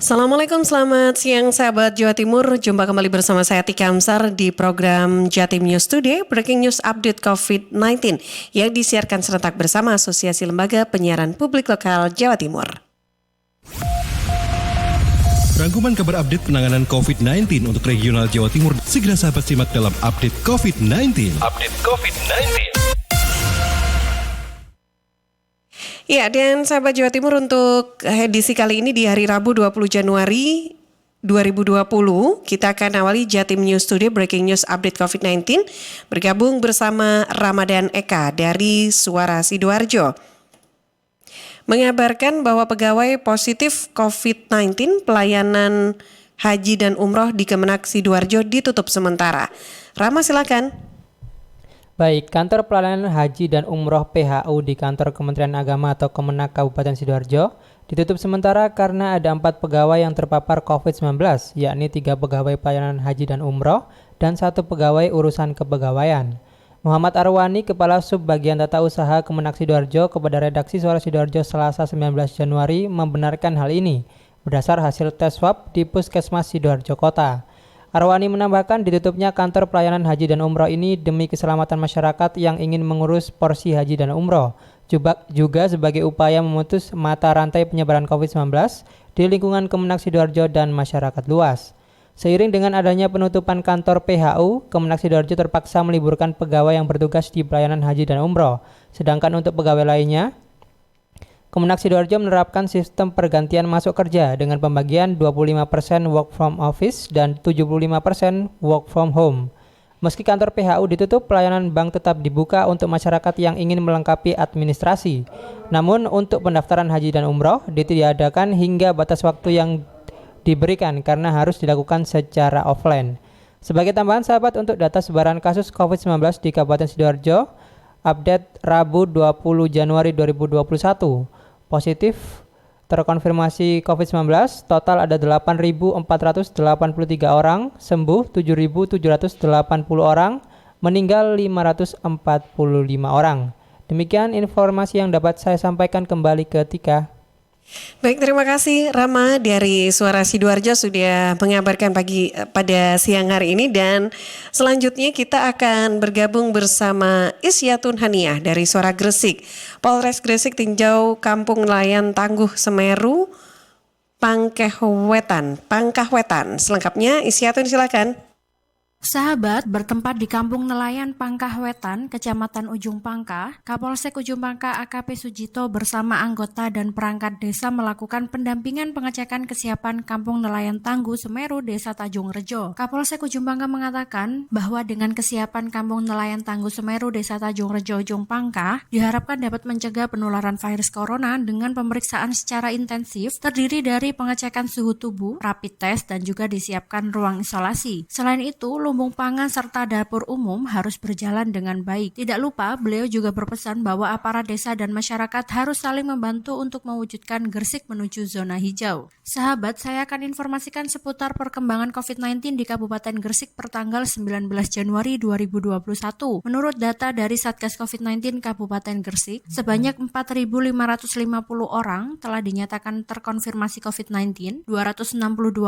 Assalamualaikum, selamat siang sahabat Jawa Timur. Jumpa kembali bersama saya Tika Amsar di program Jatim News Today, Breaking News Update COVID-19 yang disiarkan serentak bersama Asosiasi Lembaga Penyiaran Publik Lokal Jawa Timur. Rangkuman kabar update penanganan COVID-19 untuk regional Jawa Timur segera sahabat simak dalam Update COVID-19. Update COVID-19. Ya, dan sahabat Jawa Timur untuk edisi kali ini di hari Rabu 20 Januari 2020, kita akan awali Jatim News Today Breaking News Update COVID-19 bergabung bersama Ramadan Eka dari Suara Sidoarjo. Mengabarkan bahwa pegawai positif COVID-19 pelayanan haji dan umroh di Kemenak Sidoarjo ditutup sementara. Rama silakan. Baik, kantor pelayanan haji dan umroh PHU di kantor Kementerian Agama atau Kemenak Kabupaten Sidoarjo ditutup sementara karena ada 4 pegawai yang terpapar COVID-19, yakni 3 pegawai pelayanan haji dan umroh dan 1 pegawai urusan kepegawaian. Muhammad Arwani, Kepala Sub Bagian Tata Usaha Kemenak Sidoarjo kepada redaksi Suara Sidoarjo Selasa 19 Januari membenarkan hal ini berdasar hasil tes swab di Puskesmas Sidoarjo Kota. Arwani menambahkan ditutupnya kantor pelayanan haji dan umroh ini demi keselamatan masyarakat yang ingin mengurus porsi haji dan umroh, juga sebagai upaya memutus mata rantai penyebaran COVID-19 di lingkungan Kemenak Sidoarjo dan masyarakat luas. Seiring dengan adanya penutupan kantor PHU, Kemenak Sidoarjo terpaksa meliburkan pegawai yang bertugas di pelayanan haji dan umroh. Sedangkan untuk pegawai lainnya, Kemenak Sidoarjo menerapkan sistem pergantian masuk kerja dengan pembagian 25% work from office dan 75% work from home. Meski kantor PHU ditutup, pelayanan bank tetap dibuka untuk masyarakat yang ingin melengkapi administrasi. Namun untuk pendaftaran haji dan umroh ditiadakan hingga batas waktu yang diberikan karena harus dilakukan secara offline. Sebagai tambahan sahabat untuk data sebaran kasus COVID-19 di Kabupaten Sidoarjo, update Rabu 20 Januari 2021. Positif terkonfirmasi COVID-19, total ada 8.483 orang, sembuh 7.780 orang, meninggal 545 orang. Demikian informasi yang dapat saya sampaikan, kembali ke Tika. Baik, terima kasih Rama dari Suara Sidoarjo sudah mengabarkan pada siang hari ini, dan selanjutnya kita akan bergabung bersama Isyatun Haniah dari Suara Gresik. Polres Gresik tinjau Kampung Nelayan Tangguh Semeru, Pangkahwetan. Selengkapnya Isyatun silakan. Sahabat, bertempat di Kampung Nelayan Pangkahwetan, Kecamatan Ujung Pangkah, Kapolsek Ujung Pangkah AKP Sujito bersama anggota dan perangkat desa melakukan pendampingan pengecekan kesiapan Kampung Nelayan Tangguh Semeru, Desa Tanjung Rejo. Kapolsek Ujung Pangkah mengatakan bahwa dengan kesiapan Kampung Nelayan Tangguh Semeru, Desa Tanjung Rejo, Ujung Pangkah, diharapkan dapat mencegah penularan virus corona dengan pemeriksaan secara intensif, terdiri dari pengecekan suhu tubuh, rapid test, dan juga disiapkan ruang isolasi. Selain itu, lumbung pangan serta dapur umum harus berjalan dengan baik. Tidak lupa, beliau juga berpesan bahwa aparat desa dan masyarakat harus saling membantu untuk mewujudkan Gresik menuju zona hijau. Sahabat, saya akan informasikan seputar perkembangan COVID-19 di Kabupaten Gresik pertanggal 19 Januari 2021. Menurut data dari Satgas COVID-19 Kabupaten Gresik, sebanyak 4.550 orang telah dinyatakan terkonfirmasi COVID-19, 262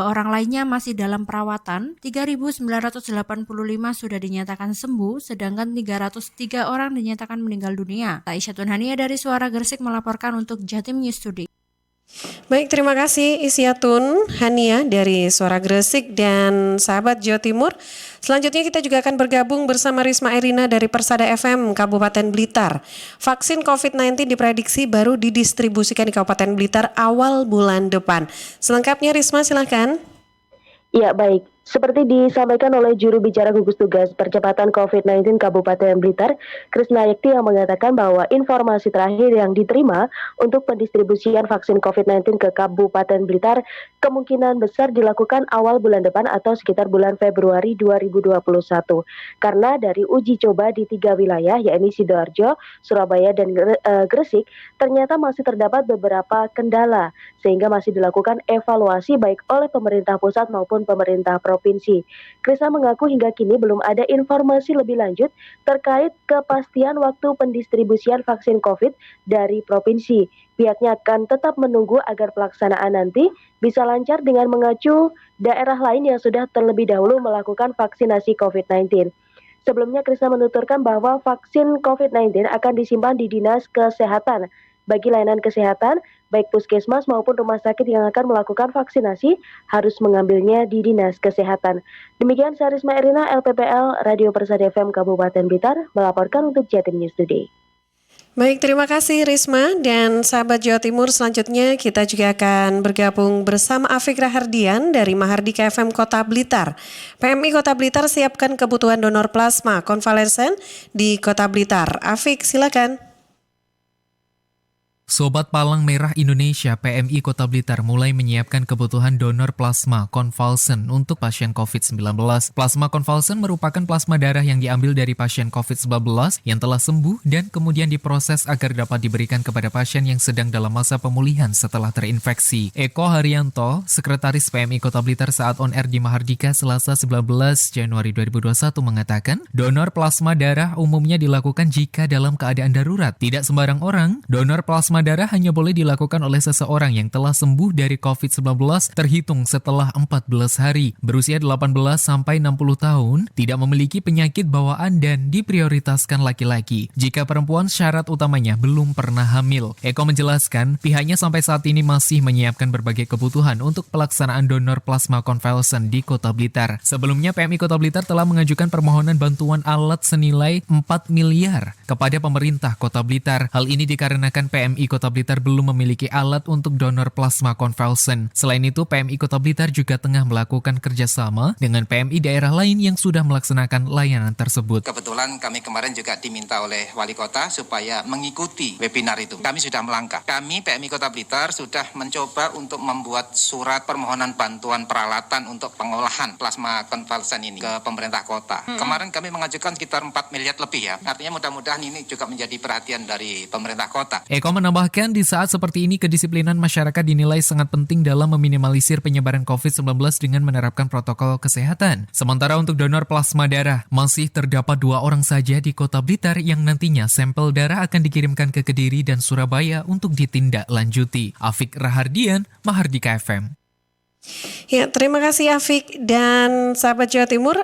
orang lainnya masih dalam perawatan, 3.985 sudah dinyatakan sembuh, sedangkan 303 orang dinyatakan meninggal dunia. Aisyatun Haniah dari Suara Gresik melaporkan untuk Jatim News Today. Baik, terima kasih Isyatun Haniah dari Suara Gresik. Dan sahabat Jawa Timur, selanjutnya kita juga akan bergabung bersama Risma Erina dari Persada FM Kabupaten Blitar. Vaksin COVID-19 diprediksi baru didistribusikan di Kabupaten Blitar awal bulan depan. Selengkapnya Risma silahkan. Ya, baik. Seperti disampaikan oleh juru bicara gugus tugas percepatan COVID-19 Kabupaten Blitar, Krisna Yakti, yang mengatakan bahwa informasi terakhir yang diterima untuk pendistribusian vaksin COVID-19 ke Kabupaten Blitar kemungkinan besar dilakukan awal bulan depan atau sekitar bulan Februari 2021. Karena dari uji coba di 3 wilayah, yakni Sidoarjo, Surabaya, dan Gresik, ternyata masih terdapat beberapa kendala, sehingga masih dilakukan evaluasi baik oleh pemerintah pusat maupun pemerintah provinsi provinsi. Krisna mengaku hingga kini belum ada informasi lebih lanjut terkait kepastian waktu pendistribusian vaksin COVID dari provinsi. Pihaknya akan tetap menunggu agar pelaksanaan nanti bisa lancar dengan mengacu daerah lain yang sudah terlebih dahulu melakukan vaksinasi COVID-19. Sebelumnya Krisna menuturkan bahwa vaksin COVID-19 akan disimpan di Dinas Kesehatan. Bagi layanan kesehatan, baik puskesmas maupun rumah sakit yang akan melakukan vaksinasi harus mengambilnya di Dinas Kesehatan. Demikian saya Risma Erina, LPPL Radio Persada FM Kabupaten Blitar melaporkan untuk Jatim News Today. Baik, terima kasih Risma dan sahabat Jawa Timur. Selanjutnya kita juga akan bergabung bersama Afik Rahardian dari Mahardika FM Kota Blitar. PMI Kota Blitar siapkan kebutuhan donor plasma konvalesen di Kota Blitar. Afik, silakan. Sobat Palang Merah Indonesia PMI Kota Blitar mulai menyiapkan kebutuhan donor plasma konvalesen untuk pasien COVID-19. Plasma konvalesen merupakan plasma darah yang diambil dari pasien COVID-19 yang telah sembuh dan kemudian diproses agar dapat diberikan kepada pasien yang sedang dalam masa pemulihan setelah terinfeksi. Eko Haryanto, Sekretaris PMI Kota Blitar saat on air di Mahardika Selasa 19 Januari 2021 mengatakan, donor plasma darah umumnya dilakukan jika dalam keadaan darurat. Tidak sembarang orang, donor plasma darah hanya boleh dilakukan oleh seseorang yang telah sembuh dari COVID-19 terhitung setelah 14 hari, berusia 18 sampai 60 tahun, tidak memiliki penyakit bawaan dan diprioritaskan laki-laki. Jika perempuan syarat utamanya belum pernah hamil. Eko menjelaskan, pihaknya sampai saat ini masih menyiapkan berbagai kebutuhan untuk pelaksanaan donor plasma konvalesen di Kota Blitar. Sebelumnya PMI Kota Blitar telah mengajukan permohonan bantuan alat senilai 4 miliar kepada pemerintah Kota Blitar. Hal ini dikarenakan PMI Kota Blitar belum memiliki alat untuk donor plasma konvalesen. Selain itu, PMI Kota Blitar juga tengah melakukan kerjasama dengan PMI daerah lain yang sudah melaksanakan layanan tersebut. Kebetulan kami kemarin juga diminta oleh Wali Kota supaya mengikuti webinar itu. Kami sudah melangkah. Kami PMI Kota Blitar sudah mencoba untuk membuat surat permohonan bantuan peralatan untuk pengolahan plasma konvalesen ini ke pemerintah kota. Kemarin kami mengajukan sekitar 4 miliar lebih ya. Artinya mudah-mudahan ini juga menjadi perhatian dari pemerintah kota. Eko menambahkan di saat seperti ini kedisiplinan masyarakat dinilai sangat penting dalam meminimalisir penyebaran COVID-19 dengan menerapkan protokol kesehatan. Sementara untuk donor plasma darah, masih terdapat 2 orang saja di Kota Blitar yang nantinya sampel darah akan dikirimkan ke Kediri dan Surabaya untuk ditindaklanjuti. Afik Rahardian, Mahardika FM. Ya, terima kasih Afik dan sahabat Jawa Timur.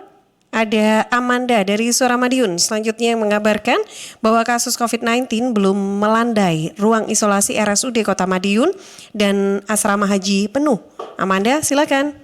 Ada Amanda dari Suramadiun selanjutnya yang mengabarkan bahwa kasus COVID-19 belum melandai ruang isolasi RSUD Kota Madiun dan asrama haji penuh. Amanda, silakan.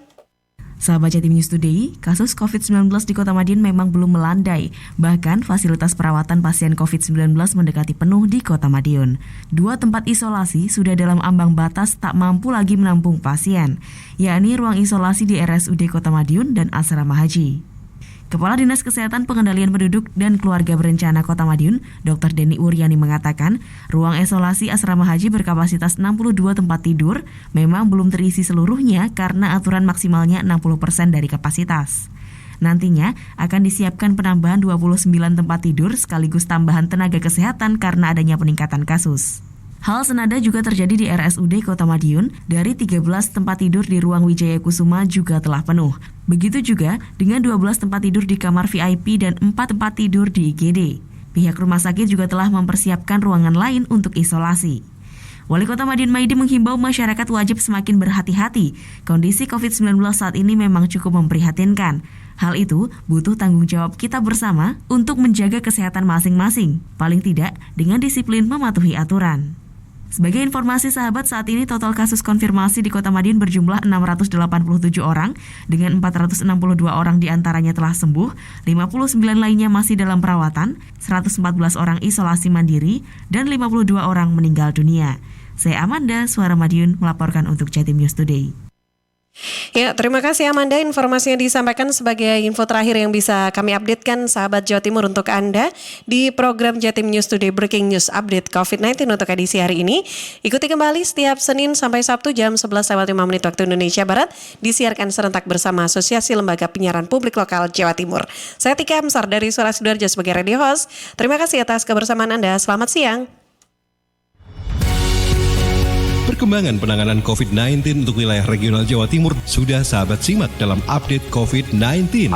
Sahabat Jatim News Today, kasus COVID-19 di Kota Madiun memang belum melandai. Bahkan fasilitas perawatan pasien COVID-19 mendekati penuh di Kota Madiun. 2 tempat isolasi sudah dalam ambang batas tak mampu lagi menampung pasien, yakni ruang isolasi di RSUD Kota Madiun dan asrama haji. Kepala Dinas Kesehatan Pengendalian Penduduk dan Keluarga Berencana Kota Madiun, Dr. Denny Uryani mengatakan, ruang isolasi asrama haji berkapasitas 62 tempat tidur memang belum terisi seluruhnya karena aturan maksimalnya 60% dari kapasitas. Nantinya akan disiapkan penambahan 29 tempat tidur sekaligus tambahan tenaga kesehatan karena adanya peningkatan kasus. Hal senada juga terjadi di RSUD Kota Madiun, dari 13 tempat tidur di ruang Wijaya Kusuma juga telah penuh. Begitu juga dengan 12 tempat tidur di kamar VIP dan 4 tempat tidur di IGD. Pihak rumah sakit juga telah mempersiapkan ruangan lain untuk isolasi. Wali Kota Madiun Maidi menghimbau masyarakat wajib semakin berhati-hati. Kondisi COVID-19 saat ini memang cukup memprihatinkan. Hal itu butuh tanggung jawab kita bersama untuk menjaga kesehatan masing-masing, paling tidak dengan disiplin mematuhi aturan. Sebagai informasi sahabat, saat ini total kasus konfirmasi di Kota Madiun berjumlah 687 orang, dengan 462 orang diantaranya telah sembuh, 59 lainnya masih dalam perawatan, 114 orang isolasi mandiri, dan 52 orang meninggal dunia. Saya Amanda, Suara Madiun, melaporkan untuk Jatim News Today. Ya, terima kasih Amanda. Informasi yang disampaikan sebagai info terakhir yang bisa kami updatekan sahabat Jawa Timur untuk Anda di program Jatim News Today Breaking News Update COVID-19 untuk edisi hari ini. Ikuti kembali setiap Senin sampai Sabtu jam 11.05 waktu Indonesia Barat, disiarkan serentak bersama Asosiasi Lembaga Penyiaran Publik Lokal Jawa Timur. Saya Tika Amsar dari Suara Sidoarjo sebagai radio host. Terima kasih atas kebersamaan Anda. Selamat siang. Perkembangan penanganan COVID-19 untuk wilayah regional Jawa Timur sudah sahabat simak dalam update COVID-19.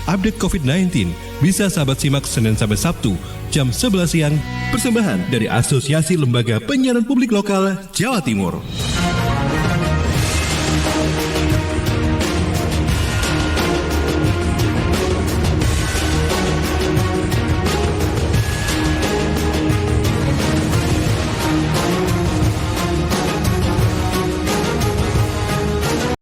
Update COVID-19 bisa sahabat simak Senin sampai Sabtu jam 11 siang. Persembahan dari Asosiasi Lembaga Penyiaran Publik Lokal Jawa Timur.